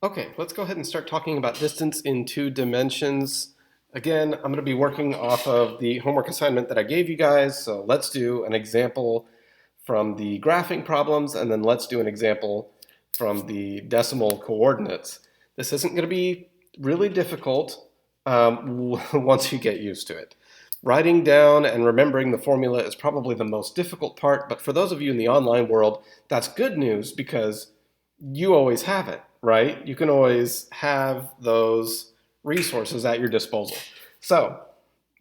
Okay, let's go ahead and start talking about distance in 2 dimensions. Again, I'm going to be working off of the homework assignment that I gave you guys. So let's do an example from the graphing problems, and then let's do an example from the decimal coordinates. This isn't going to be really difficult once you get used to it. Writing down and remembering the formula is probably the most difficult part, but for those of you in the online world, that's good news because you always have it, right? You can always have those resources at your disposal. So,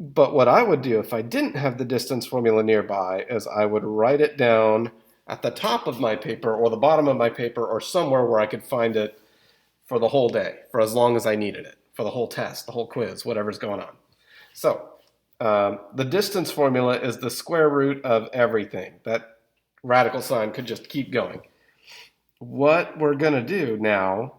but what I would do if I didn't have the distance formula nearby is I would write it down at the top of my paper or the bottom of my paper or somewhere where I could find it for the whole day, for as long as I needed it, for the whole test, the whole quiz, whatever's going on. So, the distance formula is the square root of everything. That radical sign could just keep going. What we're going to do now,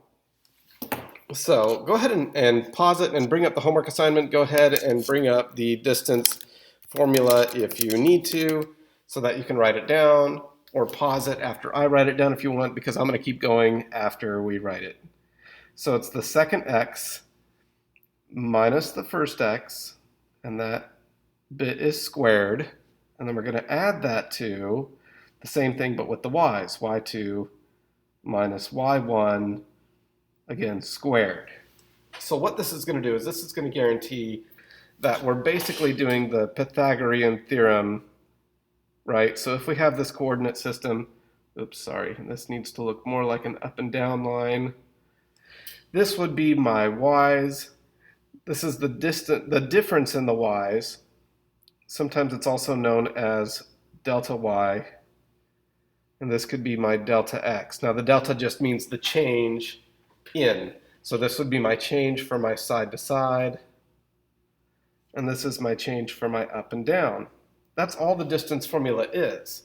so go ahead and pause it and bring up the homework assignment. Go ahead and bring up the distance formula if you need to so that you can write it down, or pause it after I write it down if you want, because I'm going to keep going after we write it. So it's the second x minus the first x, and that bit is squared. And then we're going to add that to the same thing but with the y's, y2 minus y1, again, squared. So what this is going to do is this is going to guarantee that we're basically doing the Pythagorean theorem, right? So if we have this coordinate system, this needs to look more like an up and down line. This would be my y's. This is the difference in the y's. Sometimes it's also known as delta y, and this could be my delta x. Now the delta just means the change in. So this would be my change for my side to side, and this is my change for my up and down. That's all the distance formula is.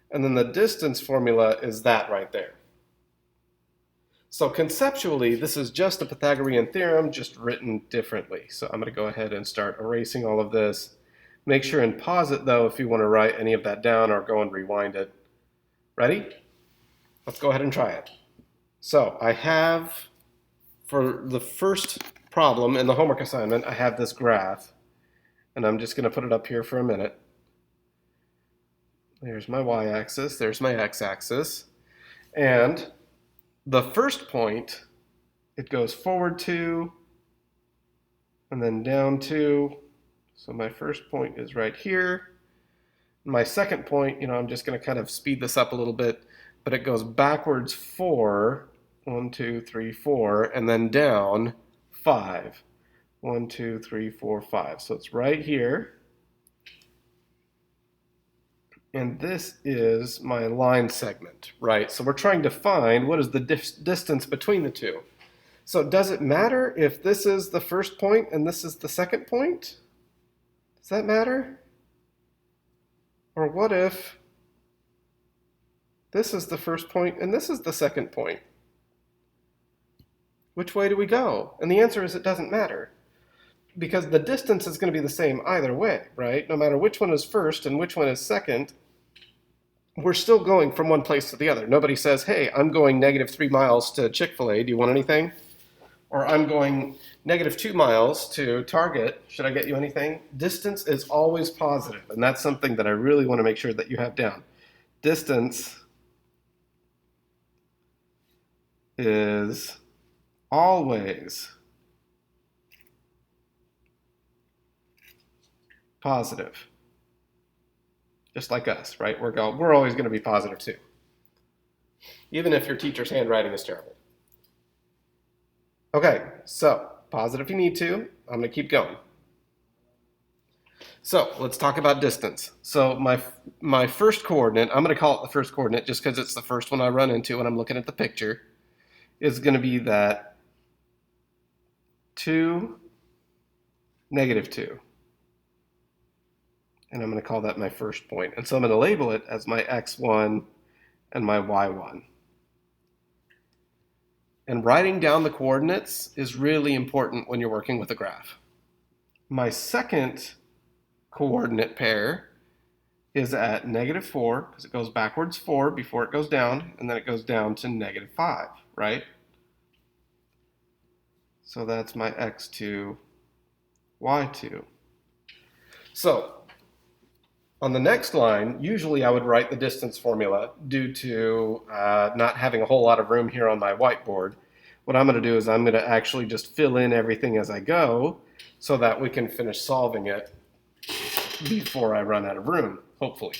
And then the distance formula is that right there. So conceptually, this is just a Pythagorean theorem, just written differently. So I'm going to go ahead and start erasing all of this. Make sure and pause it, though, if you want to write any of that down or go and rewind it. Ready? Let's go ahead and try it. So I have, for the first problem in the homework assignment, I have this graph, and I'm just going to put it up here for a minute. There's my y-axis, there's my x-axis, and the first point, it goes forward 2, and then down 2. So my first point is right here. My second point, I'm just going to kind of speed this up a little bit, but it goes backwards 4, 1, 2, 3, 4, and then down 5. 1, 2, 3, 4, 5. So it's right here. And this is my line segment, right? So we're trying to find what is the distance between the two. So does it matter if this is the first point and this is the second point? Does that matter? Or what if this is the first point and this is the second point? Which way do we go? And the answer is it doesn't matter, because the distance is going to be the same either way, right? No matter which one is first and which one is second, we're still going from one place to the other. Nobody says, hey, I'm going -3 miles to Chick-fil-A. Do you want anything? Or I'm going -2 miles to Target. Should I get you anything? Distance is always positive, and that's something that I really want to make sure that you have down. Distance is always positive. Just like us, right? We're always going to be positive too, even if your teacher's handwriting is terrible. Okay, so pause it if you need to. I'm going to keep going. So let's talk about distance. So my first coordinate, I'm going to call it the first coordinate just because it's the first one I run into when I'm looking at the picture, is going to be that 2, -2. And I'm going to call that my first point. And so I'm going to label it as my x1 and my y1. And writing down the coordinates is really important when you're working with a graph. My second coordinate pair is at -4, because it goes backwards 4 before it goes down, and then it goes down to -5, right? So that's my x2, y2. So on the next line, usually I would write the distance formula due to not having a whole lot of room here on my whiteboard. What I'm going to do is I'm going to actually just fill in everything as I go so that we can finish solving it before I run out of room, hopefully.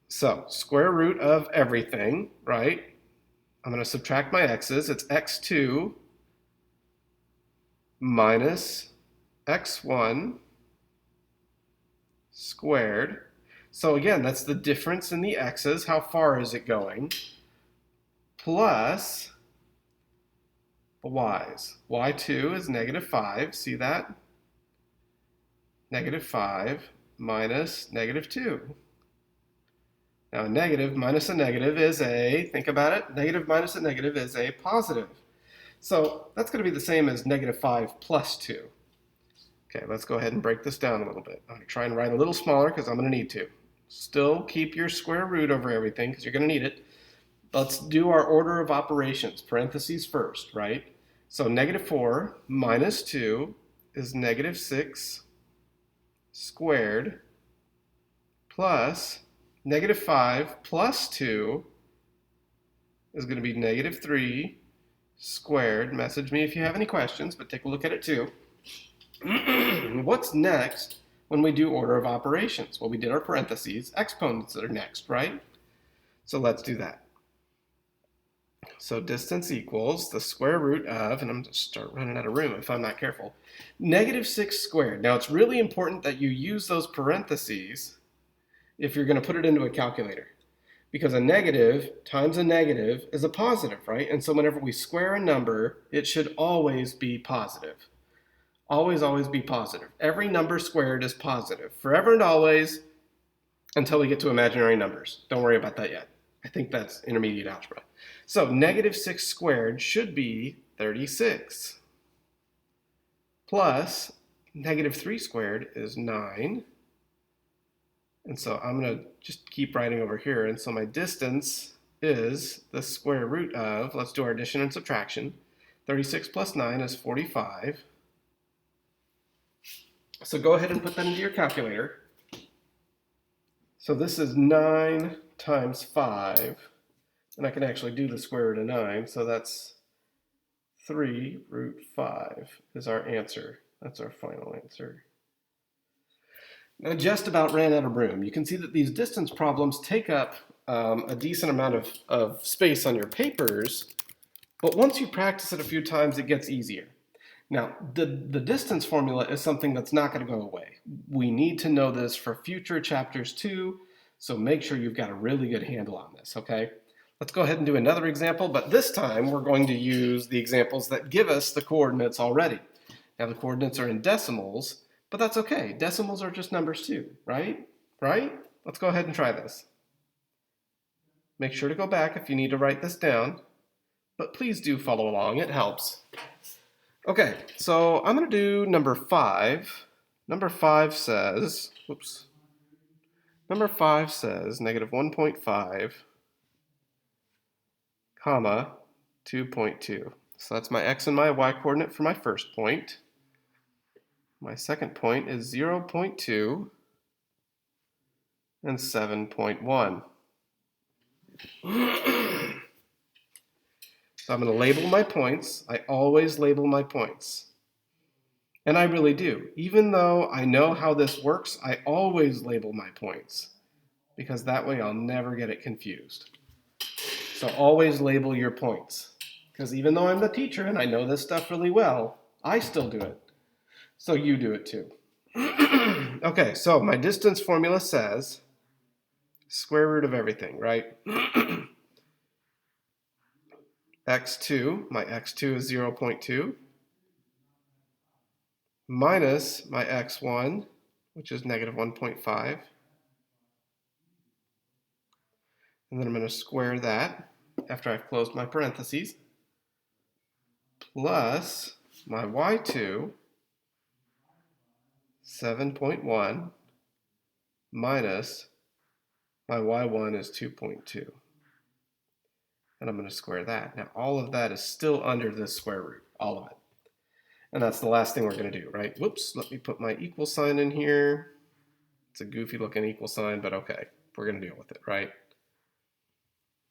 So square root of everything, right? I'm going to subtract my x's. It's x2 minus x1 squared. So again, that's the difference in the x's. How far is it going? Plus the y's. y2 is negative 5. See that? Negative 5 minus negative 2. Now a negative minus a negative is a, think about it, negative minus a negative is a positive. So that's going to be the same as negative 5 plus 2. Okay, let's go ahead and break this down a little bit. I'm going to try and write a little smaller because I'm going to need to. Still keep your square root over everything because you're going to need it. Let's do our order of operations, parentheses first, right? So negative 4 minus 2 is negative 6 squared plus negative 5 plus 2 is going to be negative 3 squared. Message me if you have any questions, but take a look at it too. What's next when we do order of operations? Well, we did our parentheses. Exponents are next, right? So let's do that. So distance equals the square root of, and I'm going to start running out of room if I'm not careful, negative 6 squared. Now it's really important that you use those parentheses if you're going to put it into a calculator, because a negative times a negative is a positive, right? And so whenever we square a number, it should always be positive. Always, always be positive. Every number squared is positive, forever and always, until we get to imaginary numbers. Don't worry about that yet. I think that's intermediate algebra. So negative 6 squared should be 36. Plus negative 3 squared is 9. And so I'm going to just keep writing over here. And so my distance is the square root of, let's do our addition and subtraction. 36 plus 9 is 45. So go ahead and put that into your calculator. So this is 9 times 5. And I can actually do the square root of 9. So that's 3 root 5 is our answer. That's our final answer. Now, just about ran out of room. You can see that these distance problems take up a decent amount of space on your papers, but once you practice it a few times, it gets easier. Now, the distance formula is something that's not going to go away. We need to know this for future chapters too, so make sure you've got a really good handle on this, okay? Let's go ahead and do another example, but this time we're going to use the examples that give us the coordinates already. Now, the coordinates are in decimals, but that's okay. Decimals are just numbers too, right? Right? Let's go ahead and try this. Make sure to go back if you need to write this down, but please do follow along. It helps. Okay, so I'm going to do number 5. Number 5 says, number 5 says negative 1.5, comma, 2.2. So that's my x and my y coordinate for my first point. My second point is 0.2 and 7.1. So I'm going to label my points. I always label my points. And I really do. Even though I know how this works, I always label my points, because that way I'll never get it confused. So always label your points, because even though I'm the teacher and I know this stuff really well, I still do it. So you do it too. Okay, so my distance formula says square root of everything, right? x2, my x2 is 0.2, minus my x1, which is negative 1.5. And then I'm going to square that after I've closed my parentheses, plus my y2, 7.1, minus my y1 is 2.2. And I'm going to square that. Now all of that is still under this square root, all of it. And that's the last thing we're going to do, right? Whoops, let me put my equal sign in here. It's a goofy looking equal sign, but okay, we're going to deal with it, right?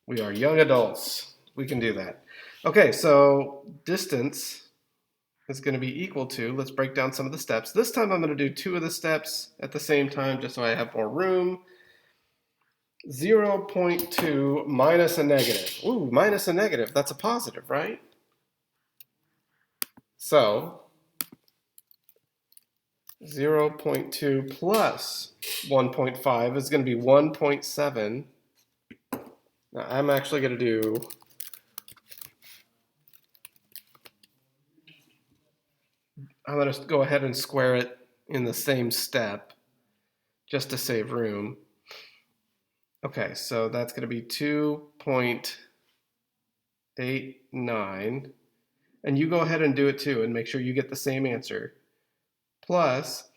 We are young adults. We can do that. Okay, so distance is going to be equal to, let's break down some of the steps. This time I'm going to do 2 of the steps at the same time just so I have more room. 0.2 minus a negative. Ooh, minus a negative, that's a positive, right? So 0.2 plus 1.5 is going to be 1.7. Now I'm actually going to do I'm going to go ahead and square it in the same step just to save room. Okay, so that's going to be 2.89. And you go ahead and do it too and make sure you get the same answer. Plus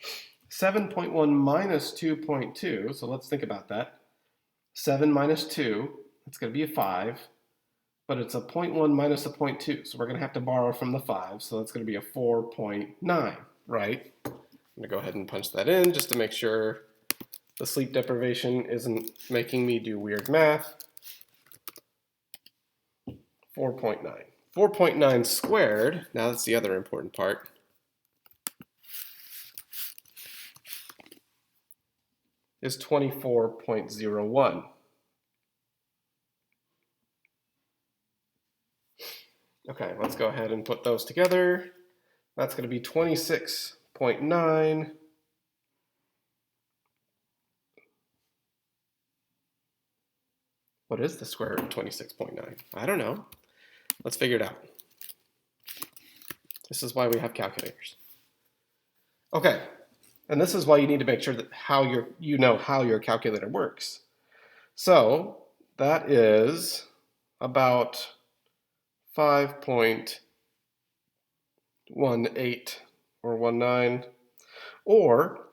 7.1 minus 2.2. So let's think about that. 7 minus 2, it's going to be a 5. But it's a 0.1 minus a 0.2. So we're going to have to borrow from the 5. So that's going to be a 4.9, right? I'm going to go ahead and punch that in just to make sure the sleep deprivation isn't making me do weird math. 4.9. 4.9 squared, now that's the other important part, is 24.01. Okay, let's go ahead and put those together. That's going to be 26.9. What is the square root of 26.9? I don't know. Let's figure it out. This is why we have calculators. Okay, and this is why you need to make sure that you know how your calculator works. So that is about 5.18 or 19. Or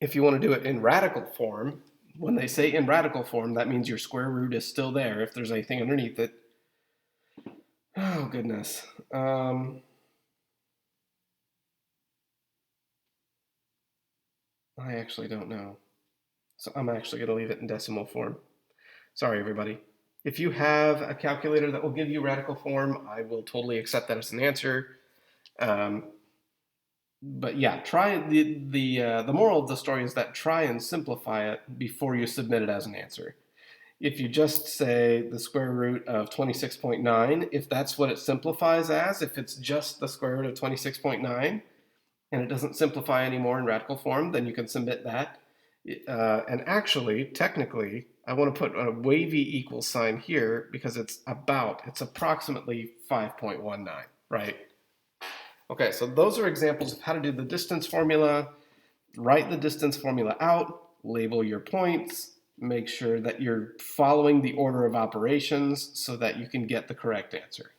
if you want to do it in radical form, when they say in radical form, that means your square root is still there if there's anything underneath it. Oh, goodness. I actually don't know. So I'm actually going to leave it in decimal form. Sorry, everybody. If you have a calculator that will give you radical form, I will totally accept that as an answer. But yeah, try the moral of the story is that try and simplify it before you submit it as an answer. If you just say the square root of 26.9, if that's what it simplifies as, if it's just the square root of 26.9 and it doesn't simplify anymore in radical form, then you can submit that. And actually, technically, I want to put a wavy equal sign here because it's approximately 5.19, right? Okay, so those are examples of how to do the distance formula. Write the distance formula out, label your points, make sure that you're following the order of operations so that you can get the correct answer.